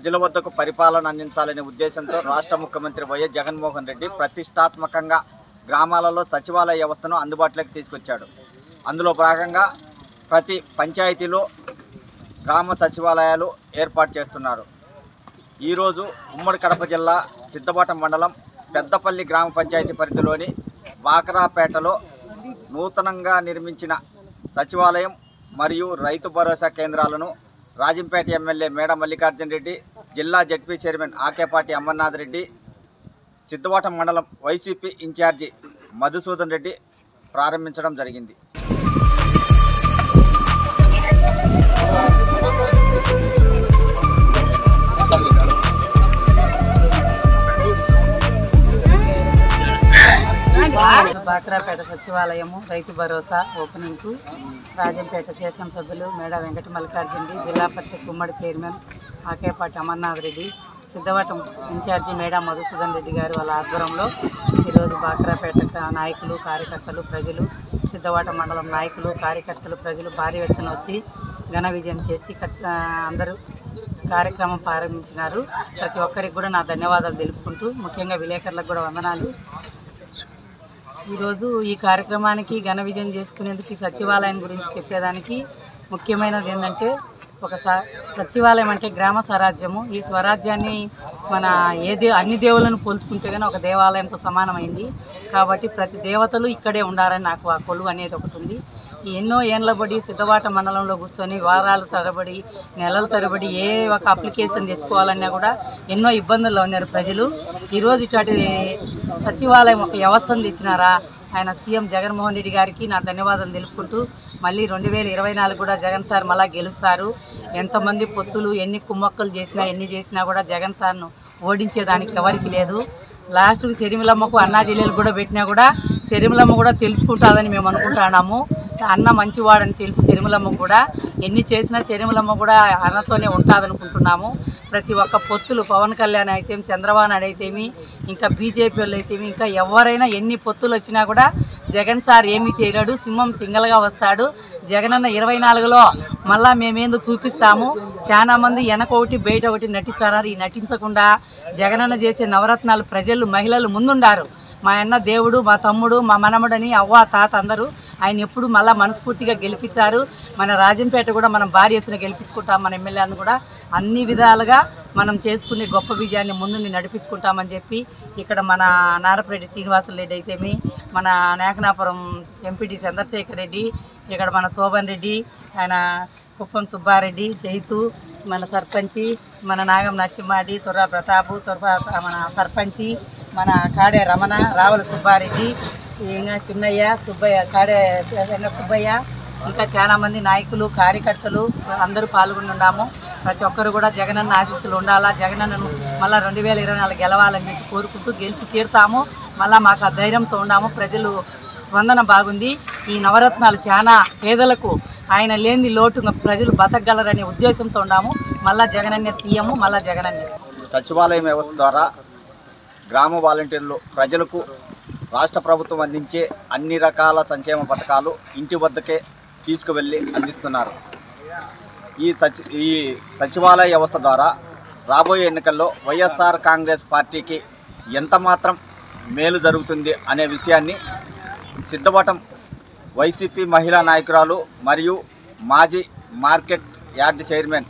ప్రజల వద్దకు పరిపాలన అందించాలనే ఉద్దేశంతో రాష్ట్ర ముఖ్యమంత్రి వైఎస్ జగన్మోహన్ రెడ్డి ప్రతిష్టాత్మకంగా గ్రామాలలో సచివాలయ వ్యవస్థను అందుబాటులోకి తీసుకొచ్చాడు. అందులో భాగంగా ప్రతి పంచాయతీలో గ్రామ సచివాలయాలు ఏర్పాటు చేస్తున్నారు. ఈరోజు ఉమ్మడి కడప జిల్లా సిద్ధవటం మండలం పెద్దపల్లి గ్రామ పంచాయతీ పరిధిలోని బాకరాపేటలో నూతనంగా నిర్మించిన సచివాలయం మరియు రైతు భరోసా కేంద్రాలను రాజంపేట ఎమ్మెల్యే మేడ మల్లికార్జున రెడ్డి, జిల్లా జడ్పీ చైర్మన్ ఆకేపాటి అమర్నాథ్ రెడ్డి, సిద్ధవటం మండలం వైసీపీ ఇన్ఛార్జి మధుసూదన్ రెడ్డి ప్రారంభించడం జరిగింది. బాక్రాపేట సచివాలయము రైతు భరోసా ఓపెనింగ్కు రాజంపేట శాసనసభ్యులు మేడ వెంకట మల్లికార్జున రెడ్డి, జిల్లా పరిషత్ ఉమ్మడి చైర్మన్ ఆకేపాటి అమర్నాథ్ రెడ్డి, సిద్ధవటం ఇన్ఛార్జి మేడ మధుసూదన్ రెడ్డి గారు వాళ్ళ ఆధ్వర్యంలో ఈరోజు బాక్రాపేట నాయకులు, కార్యకర్తలు, ప్రజలు, సిద్ధవటం మండలం నాయకులు, కార్యకర్తలు, ప్రజలు భారీ ఎత్తున వచ్చి ఘన విజయం చేసి అందరూ కార్యక్రమం ప్రారంభించినారు. ప్రతి ఒక్కరికి కూడా నా ధన్యవాదాలు తెలుపుకుంటూ, ముఖ్యంగా విలేకరులకు కూడా వందనాలు. ఈరోజు ఈ కార్యక్రమానికి ఘన విజయం చేసుకునేందుకు ఈ సచివాలయం గురించి చెప్పేదానికి ముఖ్యమైనది ఏంటంటే, ఒక సచివాలయం అంటే గ్రామ స్వరాజ్యము. ఈ స్వరాజ్యాన్ని మన అన్ని దేవులను పోల్చుకుంటే కానీ ఒక దేవాలయంతో సమానమైంది. కాబట్టి ప్రతి దేవతలు ఇక్కడే ఉండాలని నాకు ఆ కొలువు అనేది ఒకటి ఉంది. ఎన్నో ఏండ్లబడి సిద్ధవటం మండలంలో కూర్చొని వారాలు తరబడి, నెలల తరబడి ఏ ఒక అప్లికేషన్ తెచ్చుకోవాలన్నా కూడా ఎన్నో ఇబ్బందుల్లో ఉన్నారు ప్రజలు. ఈరోజు ఇట్లాంటి సచివాలయం ఒక వ్యవస్థను తెచ్చినారా, ఆయన సీఎం జగన్మోహన్ రెడ్డి గారికి నా ధన్యవాదాలు తెలుపుకుంటూ, మళ్ళీ 2024 కూడా జగన్ సార్ మళ్ళా గెలుస్తారు. ఎంతమంది పొత్తులు ఎన్ని కుమ్మక్కలు చేసినా ఎన్ని చేసినా కూడా జగన్ సార్ను ఓడించేదానికి ఎవరికి లేదు. లాస్ట్కి శర్మిలమ్మకు అన్నా జిల్లాలు కూడా పెట్టినా కూడా శర్మిలమ్మ కూడా తెలుసుకుంటుందని మేము అనుకుంటున్నాము. అన్న మంచివాడని తెలుసు శర్మిలమ్మకు కూడా. ఎన్ని చేసినా శర్మిలమ్మ కూడా అన్నతోనే ఉంటుందనుకుంటున్నాము. ప్రతి ఒక్క పొత్తులు పవన్ కళ్యాణ్ అయితే, చంద్రబాబు నాయుడు అయితేమి, ఇంకా బీజేపీ వాళ్ళు అయితేమి, ఇంకా ఎవరైనా ఎన్ని పొత్తులు వచ్చినా కూడా జగన్ సార్ ఏమీ చేయలేడు. సింహం సింగల్గా వస్తాడు. జగనన్న 24లో మళ్ళా మేమేందో చూపిస్తాము. చాలా మంది వెనక ఒకటి బయట ఒకటి నటించారు. ఈ నటించకుండా జగనన్న చేసే నవరత్నాలు ప్రజలు, మహిళలు ముందుండారు. మా అన్న దేవుడు, మా తమ్ముడు, మా మనమడని అవ్వ తాత అందరూ ఆయన ఎప్పుడు మళ్ళీ మనస్ఫూర్తిగా గెలిపించారు. మన రాజంపేట కూడా మనం భారీ ఎత్తున గెలిపించుకుంటాం. మన ఎమ్మెల్యేలను కూడా అన్ని విధాలుగా మనం చేసుకునే గొప్ప విజయాన్ని ముందుని నడిపించుకుంటామని చెప్పి ఇక్కడ మన నారపరెడ్డి శ్రీనివాసరెడ్డి అయితేమి, మన నాయకనాపురం ఎంపీటీ చంద్రశేఖర్ రెడ్డి, ఇక్కడ మన శోభన్ రెడ్డి, ఆయన కుప్పం సుబ్బారెడ్డి, జైతు, మన సర్పంచి, మన నాగం నరసింహారెడ్డి, తొర్రా ప్రతాపు, మన సర్పంచి, మన కాడే రమణ, రావుల సుబ్బారెడ్డి, ఇంకా చిన్నయ్య, సుబ్బయ్య, కాడే సుబ్బయ్య, ఇంకా చాలామంది నాయకులు, కార్యకర్తలు అందరూ పాల్గొన్నాము. ప్రతి ఒక్కరు కూడా జగనన్న ఆశీస్సులు ఉండాలా, జగనన్నను మళ్ళీ 2024 గెలవాలని చెప్పి కోరుకుంటూ గెలిచి తీరుతాము. మళ్ళీ మాకు ఆ ధైర్యంతో ఉన్నాము. ప్రజలు స్పందన బాగుంది. ఈ నవరత్నాలు చాలా పేదలకు ఆయన లేని లోటు ప్రజలు బతకగలరనే ఉద్దేశంతో ఉన్నాము. మళ్ళా జగనన్నే సీఎం, మళ్ళా జగనన్నే. సచివాలయం వ్యవస్థ ద్వారా గ్రామ వాలంటీర్లు ప్రజలకు రాష్ట్ర ప్రభుత్వం అందించే అన్ని రకాల సంక్షేమ పథకాలు ఇంటి వద్దకే తీసుకువెళ్ళి అందిస్తున్నారు. ఈ సచివాలయ వ్యవస్థ ద్వారా రాబోయే ఎన్నికల్లో వైఎస్ఆర్ కాంగ్రెస్ పార్టీకి ఎంత మాత్రం మేలు జరుగుతుంది అనే విషయాన్ని సిద్ధవటం వైసీపీ మహిళా నాయకురాలు మరియు మాజీ మార్కెట్ యార్డ్ చైర్మన్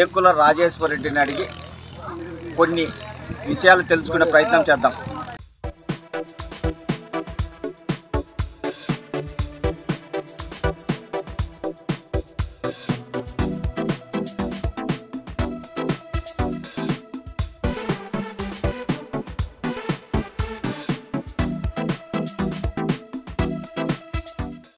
ఏకుల రాజేశ్వర్ రెడ్డిని అడిగి కొన్ని విషయాలు తెలుసుకునే ప్రయత్నం చేద్దాం.